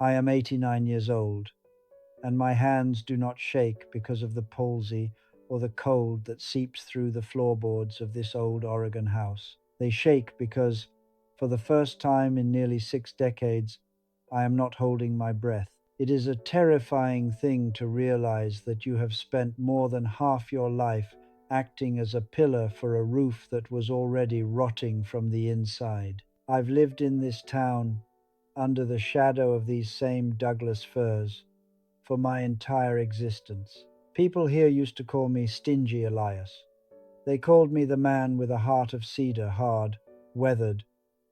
I am 89 years old, and my hands do not shake because of the palsy or the cold that seeps through the floorboards of this old Oregon house. They shake because, for the first time in nearly 6 decades, I am not holding my breath. It is a terrifying thing to realize that you have spent more than half your life acting as a pillar for a roof that was already rotting from the inside. I've lived in this town, under the shadow of these same Douglas firs, for my entire existence. People here used to call me Stingy Elias. They called me the man with a heart of cedar, hard, weathered,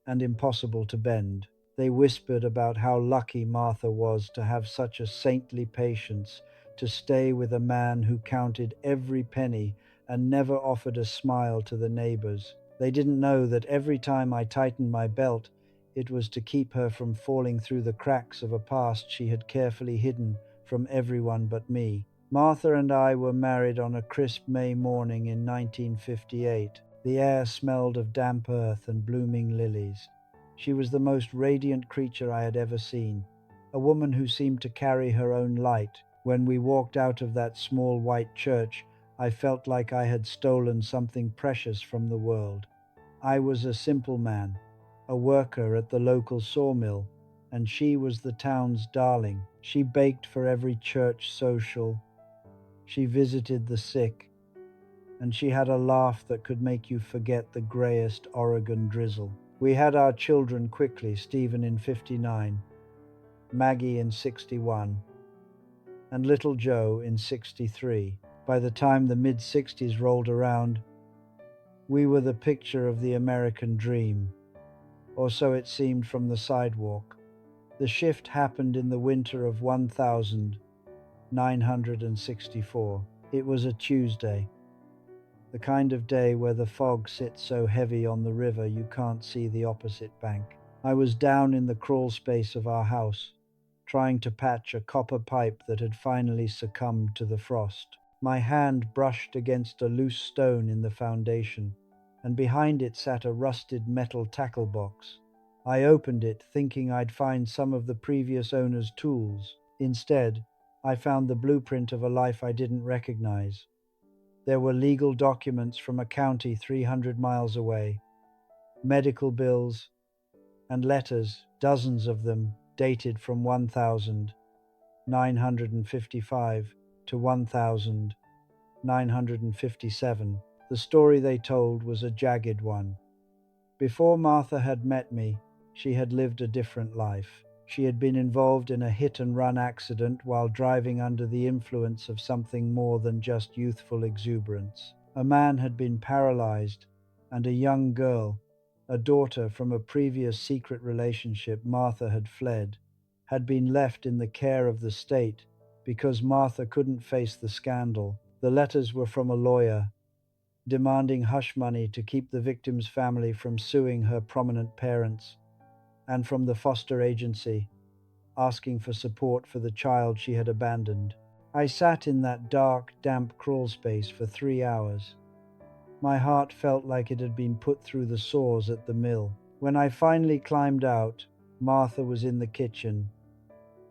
and impossible to bend. They whispered about how lucky Martha was to have such a saintly patience to stay with a man who counted every penny and never offered a smile to the neighbors. They didn't know that every time I tightened my belt, it was to keep her from falling through the cracks of a past she had carefully hidden from everyone but me. Martha and I were married on a crisp May morning in 1958. The air smelled of damp earth and blooming lilies. She was the most radiant creature I had ever seen, a woman who seemed to carry her own light. When we walked out of that small white church, I felt like I had stolen something precious from the world. I was a simple man, a worker at the local sawmill, and she was the town's darling. She baked for every church social. She visited the sick, and she had a laugh that could make you forget the greyest Oregon drizzle. We had our children quickly, Stephen in 59, Maggie in 61, and little Joe in 63. By the time the mid-60s rolled around, we were the picture of the American dream, or so it seemed from the sidewalk. The shift happened in the winter of 1964. It was a Tuesday, the kind of day where the fog sits so heavy on the river you can't see the opposite bank. I was down in the crawl space of our house, trying to patch a copper pipe that had finally succumbed to the frost. My hand brushed against a loose stone in the foundation, and behind it sat a rusted metal tackle box. I opened it, thinking I'd find some of the previous owner's tools. Instead, I found the blueprint of a life I didn't recognize. There were legal documents from a county 300 miles away, medical bills, and letters, dozens of them, dated from 1955 to 1957. The story they told was a jagged one. Before Martha had met me, she had lived a different life. She had been involved in a hit-and-run accident while driving under the influence of something more than just youthful exuberance. A man had been paralyzed, and a young girl, a daughter from a previous secret relationship Martha had fled, had been left in the care of the state because Martha couldn't face the scandal. The letters were from a lawyer, demanding hush money to keep the victim's family from suing her prominent parents, and from the foster agency, asking for support for the child she had abandoned. I sat in that dark, damp crawl space for 3 hours. My heart felt like it had been put through the saws at the mill. When I finally climbed out, Martha was in the kitchen,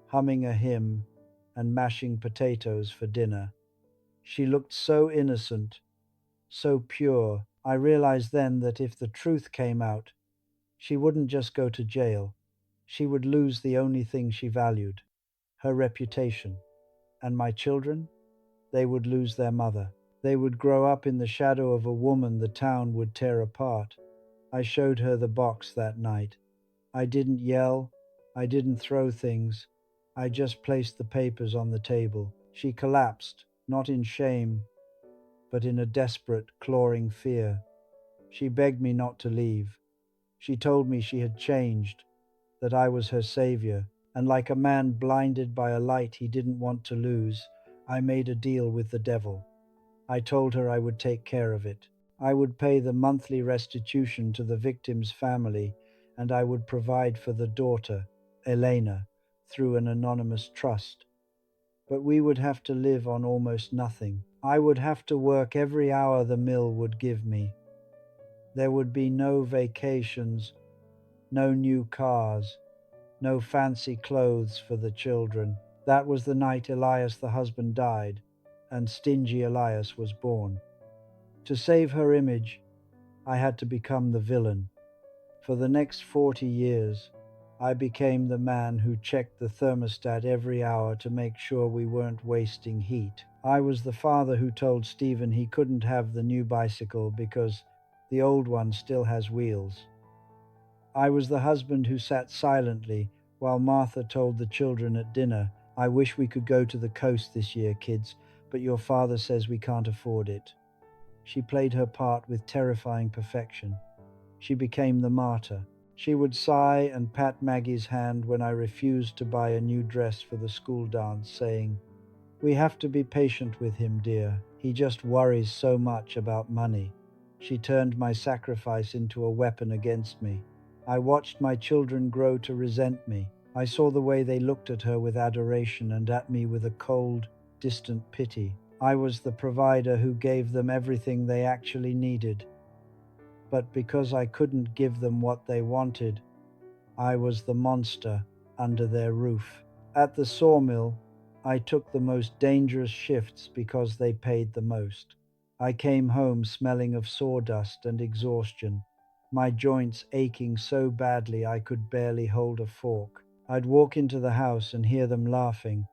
humming a hymn and mashing potatoes for dinner. She looked so innocent, so pure. I realized then that if the truth came out, she wouldn't just go to jail. She would lose the only thing she valued, her reputation. And my children? They would lose their mother. They would grow up in the shadow of a woman the town would tear apart. I showed her the box that night. I didn't yell. I didn't throw things. I just placed the papers on the table. She collapsed, not in shame, but in a desperate, clawing fear. She begged me not to leave. She told me she had changed, that I was her savior, and like a man blinded by a light he didn't want to lose, I made a deal with the devil. I told her I would take care of it. I would pay the monthly restitution to the victim's family, and I would provide for the daughter, Elena, through an anonymous trust. But we would have to live on almost nothing. I would have to work every hour the mill would give me. There would be no vacations, no new cars, no fancy clothes for the children. That was the night Elias the husband died, and Stingy Elias was born. To save her image, I had to become the villain. For the next 40 years, I became the man who checked the thermostat every hour to make sure we weren't wasting heat. I was the father who told Stephen he couldn't have the new bicycle because the old one still has wheels. I was the husband who sat silently while Martha told the children at dinner, "I wish we could go to the coast this year, kids, but your father says we can't afford it." She played her part with terrifying perfection. She became the martyr. She would sigh and pat Maggie's hand when I refused to buy a new dress for the school dance, saying, "We have to be patient with him, dear. He just worries so much about money." She turned my sacrifice into a weapon against me. I watched my children grow to resent me. I saw the way they looked at her with adoration and at me with a cold, distant pity. I was the provider who gave them everything they actually needed. But because I couldn't give them what they wanted, I was the monster under their roof. At the sawmill, I took the most dangerous shifts because they paid the most. I came home smelling of sawdust and exhaustion, my joints aching so badly I could barely hold a fork. I'd walk into the house and hear them laughing,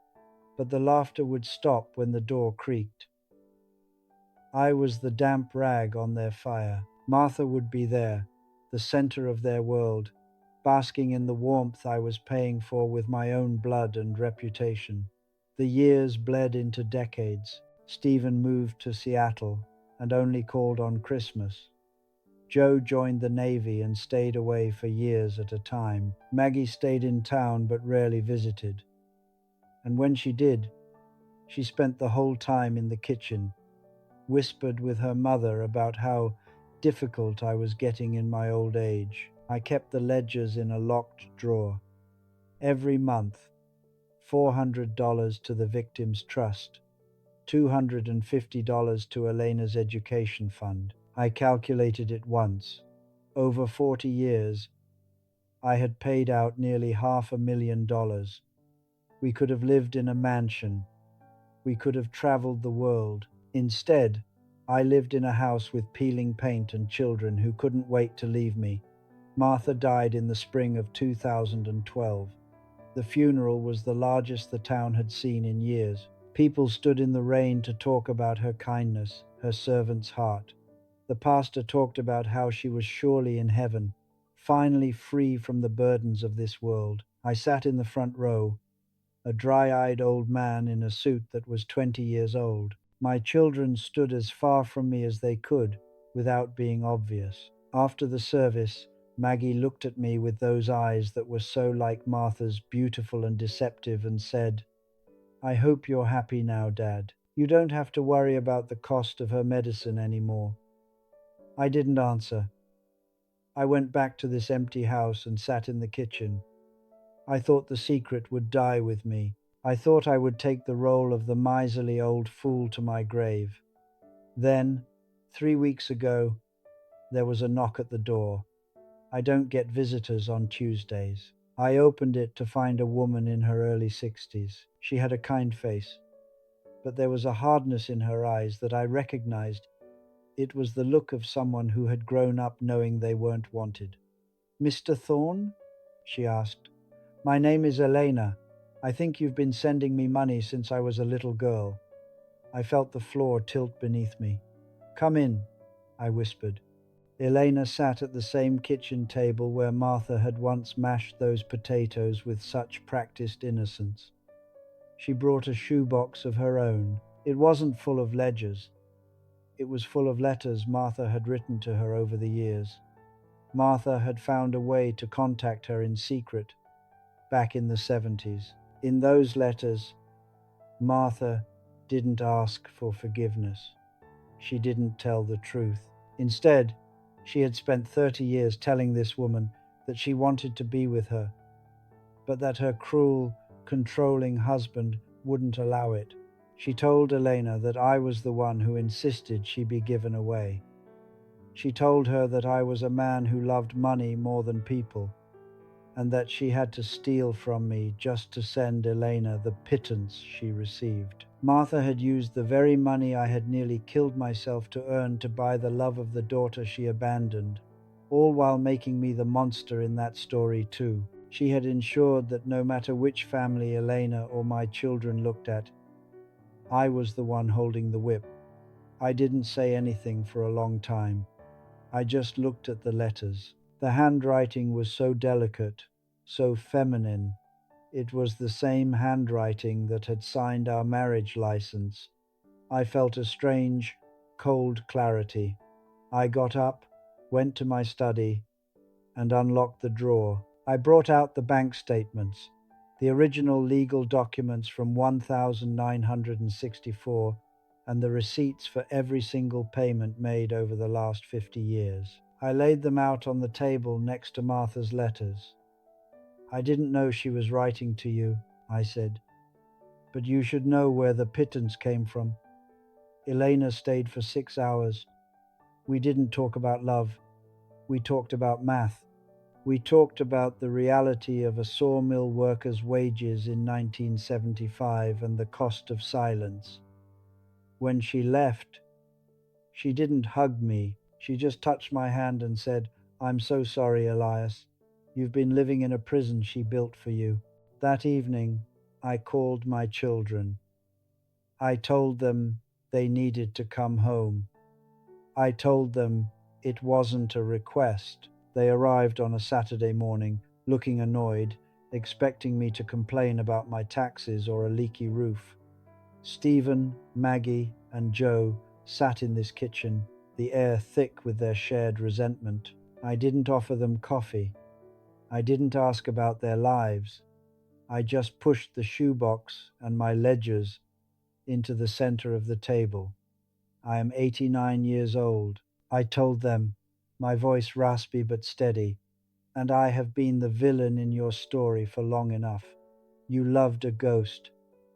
but the laughter would stop when the door creaked. I was the damp rag on their fire. Martha would be there, the center of their world, basking in the warmth I was paying for with my own blood and reputation. The years bled into decades. Stephen moved to Seattle and only called on Christmas. Joe joined the Navy and stayed away for years at a time. Maggie stayed in town but rarely visited. And when she did, she spent the whole time in the kitchen, whispered with her mother about how difficult I was getting in my old age. I kept the ledgers in a locked drawer. Every month, $400 to the victim's trust, $250 to Elena's education fund. I calculated it once. Over 40 years, I had paid out nearly $500,000. We could have lived in a mansion. We could have traveled the world. Instead, I lived in a house with peeling paint and children who couldn't wait to leave me. Martha died in the spring of 2012. The funeral was the largest the town had seen in years. People stood in the rain to talk about her kindness, her servant's heart. The pastor talked about how she was surely in heaven, finally free from the burdens of this world. I sat in the front row, a dry-eyed old man in a suit that was 20 years old. My children stood as far from me as they could, without being obvious. After the service, Maggie looked at me with those eyes that were so like Martha's, beautiful and deceptive, and said, "I hope you're happy now, Dad. You don't have to worry about the cost of her medicine anymore." I didn't answer. I went back to this empty house and sat in the kitchen. I thought the secret would die with me. I thought I would take the role of the miserly old fool to my grave. Then, 3 weeks ago, there was a knock at the door. I don't get visitors on Tuesdays. I opened it to find a woman in her early 60s. She had a kind face, but there was a hardness in her eyes that I recognized. It was the look of someone who had grown up knowing they weren't wanted. "Mr. Thorne?" she asked. "My name is Elena. I think you've been sending me money since I was a little girl." I felt the floor tilt beneath me. "Come in," I whispered. Elena sat at the same kitchen table where Martha had once mashed those potatoes with such practiced innocence. She brought a shoebox of her own. It wasn't full of ledgers. It was full of letters Martha had written to her over the years. Martha had found a way to contact her in secret, back in the 70s. In those letters, Martha didn't ask for forgiveness. She didn't tell the truth. Instead, she had spent 30 years telling this woman that she wanted to be with her, but that her cruel, controlling husband wouldn't allow it. She told Elena that I was the one who insisted she be given away. She told her that I was a man who loved money more than people. and that she had to steal from me just to send Elena the pittance she received. Martha had used the very money I had nearly killed myself to earn to buy the love of the daughter she abandoned, all while making me the monster in that story too. She had ensured that no matter which family Elena or my children looked at, I was the one holding the whip. I didn't say anything for a long time. I just looked at the letters. The handwriting was so delicate, so feminine. It was the same handwriting that had signed our marriage license. I felt a strange, cold clarity. I got up, went to my study, and unlocked the drawer. I brought out the bank statements, the original legal documents from 1964, and the receipts for every single payment made over the last 50 years. I laid them out on the table next to Martha's letters. "I didn't know she was writing to you," I said, "but you should know where the pittance came from. Elena stayed for 6 hours. We didn't talk about love. We talked about math. We talked about the reality of a sawmill worker's wages in 1975 and the cost of silence. When she left, she didn't hug me. She just touched my hand and said, 'I'm so sorry, Elias. You've been living in a prison she built for you.' That evening, I called my children. I told them they needed to come home. I told them it wasn't a request. They arrived on a Saturday morning, looking annoyed, expecting me to complain about my taxes or a leaky roof. Stephen, Maggie, and Joe sat in this kitchen, the air thick with their shared resentment. I didn't offer them coffee. I didn't ask about their lives. I just pushed the shoebox and my ledgers into the center of the table. "I am 89 years old," I told them, my voice raspy but steady, "and I have been the villain in your story for long enough. You loved a ghost.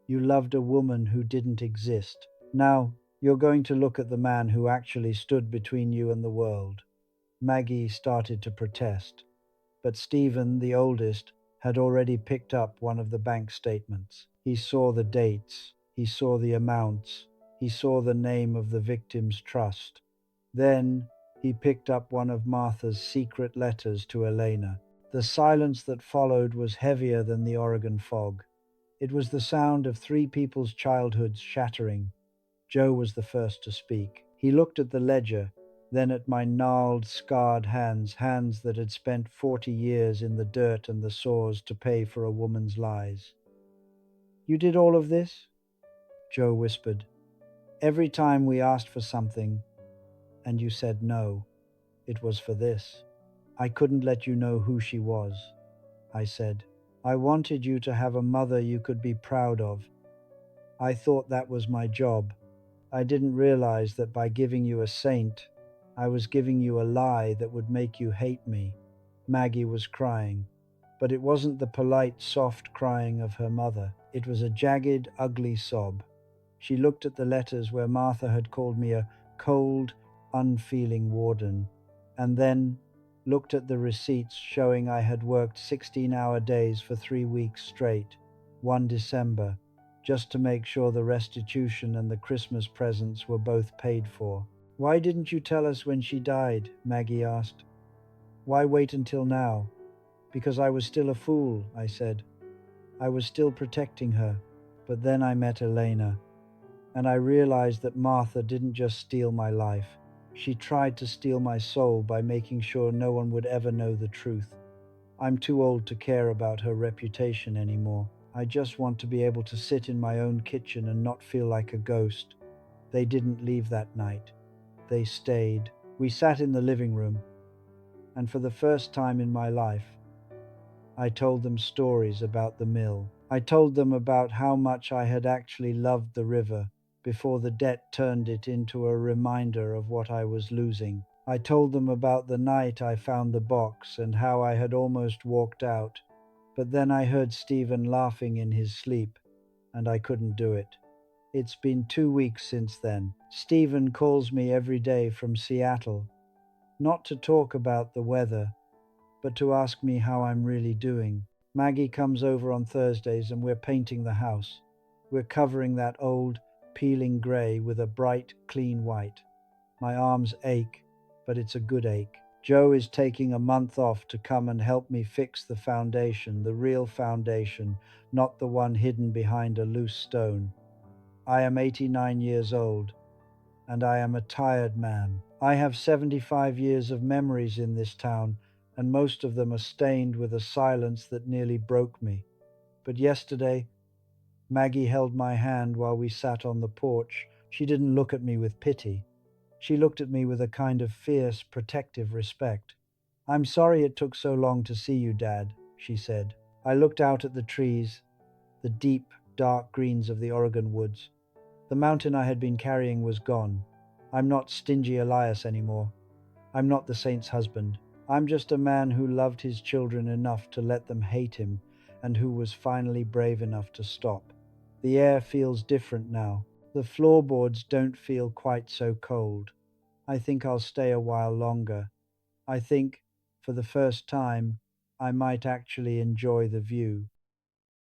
You loved a woman who didn't exist. Now you're going to look at the man who actually stood between you and the world." Maggie started to protest, but Stephen, the oldest, had already picked up one of the bank statements. He saw the dates, he saw the amounts, he saw the name of the victim's trust. Then he picked up one of Martha's secret letters to Elena. The silence that followed was heavier than the Oregon fog. It was the sound of three people's childhoods shattering. Joe was the first to speak. He looked at the ledger, then at my gnarled, scarred hands, hands that had spent 40 years in the dirt and the sores to pay for a woman's lies. "You did all of this?" Joe whispered. "Every time we asked for something, and you said no, it was for this." "I couldn't let you know who she was," I said. "I wanted you to have a mother you could be proud of. I thought that was my job. I didn't realize that by giving you a saint, I was giving you a lie that would make you hate me." Maggie was crying, but it wasn't the polite, soft crying of her mother. It was a jagged, ugly sob. She looked at the letters where Martha had called me a cold, unfeeling warden, and then looked at the receipts showing I had worked 16-hour days for 3 weeks straight, one December, just to make sure the restitution and the Christmas presents were both paid for. "Why didn't you tell us when she died?" Maggie asked. "Why wait until now?" "Because I was still a fool," I said. "I was still protecting her. But then I met Elena, and I realized that Martha didn't just steal my life. She tried to steal my soul by making sure no one would ever know the truth. I'm too old to care about her reputation anymore. I just want to be able to sit in my own kitchen and not feel like a ghost." They didn't leave that night. They stayed. We sat in the living room, and for the first time in my life, I told them stories about the mill. I told them about how much I had actually loved the river before the debt turned it into a reminder of what I was losing. I told them about the night I found the box and how I had almost walked out, but then I heard Stephen laughing in his sleep, and I couldn't do it. It's been 2 weeks since then. Stephen calls me every day from Seattle, not to talk about the weather, but to ask me how I'm really doing. Maggie comes over on Thursdays and we're painting the house. We're covering that old, peeling grey with a bright, clean white. My arms ache, but it's a good ache. Joe is taking a month off to come and help me fix the foundation, the real foundation, not the one hidden behind a loose stone. I am 89 years old, and I am a tired man. I have 75 years of memories in this town, and most of them are stained with a silence that nearly broke me. But yesterday, Maggie held my hand while we sat on the porch. She didn't look at me with pity. She looked at me with a kind of fierce, protective respect. "I'm sorry it took so long to see you, Dad," she said. I looked out at the trees, the deep, dark greens of the Oregon woods. The mountain I had been carrying was gone. I'm not Stingy Elias anymore. I'm not the saint's husband. I'm just a man who loved his children enough to let them hate him, and who was finally brave enough to stop. The air feels different now. The floorboards don't feel quite so cold. I think I'll stay a while longer. I think, for the first time, I might actually enjoy the view.